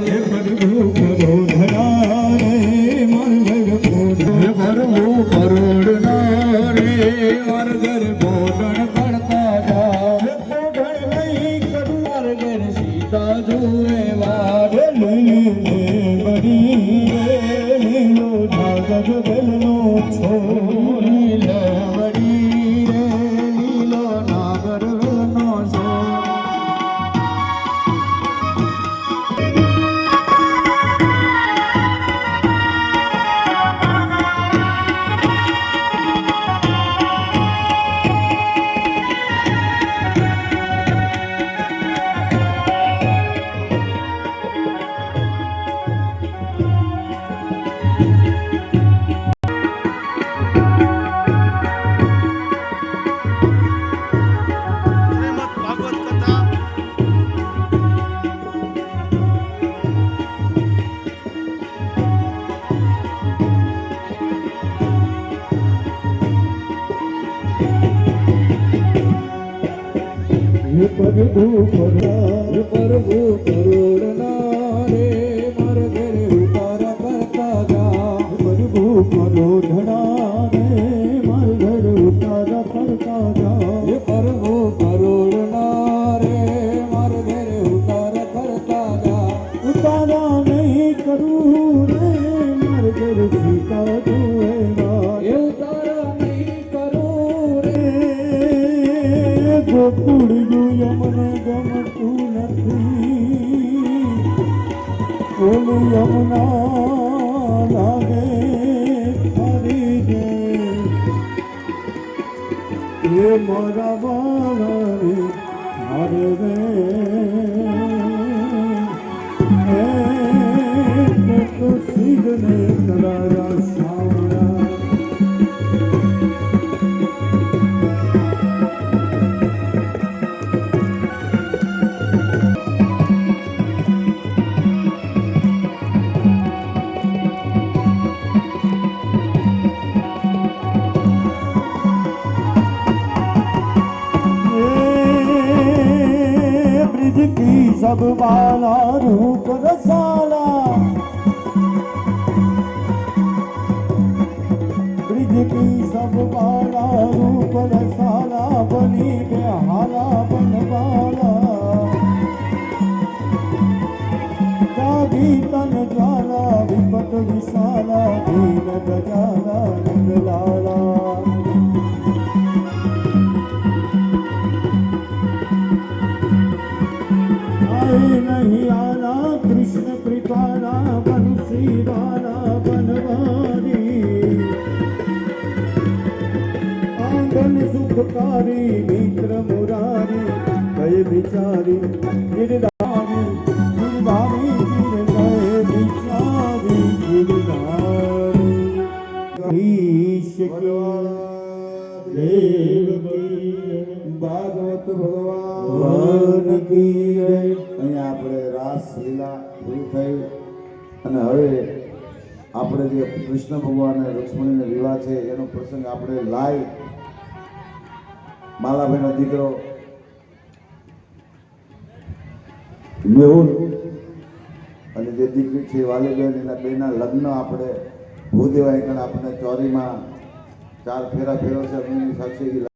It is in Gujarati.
હે પ્રભુ કરોડના રે માર ઘર બોધણ હે પ્રભુ કરોડના રે માર ઘર બોધણ પડતા જા હે બોધણ નહીં કરું માર ઘર સીતા જુએ વાડ લીલે બડી રે લીલો જાગજ બેલનો છોડ લીલે બડી રે લીલો નાગર વેલનો છોડ પ્રભુ કરોડના રે માર ઘરે ઉતારા કરતા જા પ્રભુ કરોડના રે માર ઘરે ઉતારા કરતા જા હે પ્રભુ કરોડના રે માર ઘરે ઉતારા કરતા જા ઉતારા નહીં કરું રે માર ઘરે સીતા જુએ એ ઉતારા નહીં કરું રે ગોકુળ મને ગમતું નથી ફૂલ યમુના લાગે ફરી જે એ મારા બાળાને મારે રે તો સીધને કરાયા સાવરા की सब बाला रूप रसाला ब्रिज की सब बाला रूप रसाला बनी बेहाला बनवाला जागी तन ज्वाला विपत विशाला दीन गजाला नंदलाला नहीं आला कृष्ण कृपाला बंसी वाला बनवारी आंगन सुखकारी मित्र मुरारी गए बिचारी गिरधारी गिरधारी गिर गए बिचारी गिरधारी ईश की देव की भागवत भगवान की અહીંયા આપણે રાસ લીલા પૂરી થઈ અને હવે આપણે જે કૃષ્ણ ભગવાન અને લક્ષ્મણીનો વિવાહ છે એનો પ્રસંગ આપણે લાઈવ માલાભાઈનો દીકરો મેહુલ અને જે દીકરી છે વાલીબેન એના બેના લગ્ન આપણે ભૂદેવાઈ આપણે ચોરીમાં 4 ફેરા ફેરવશે એમની સાથે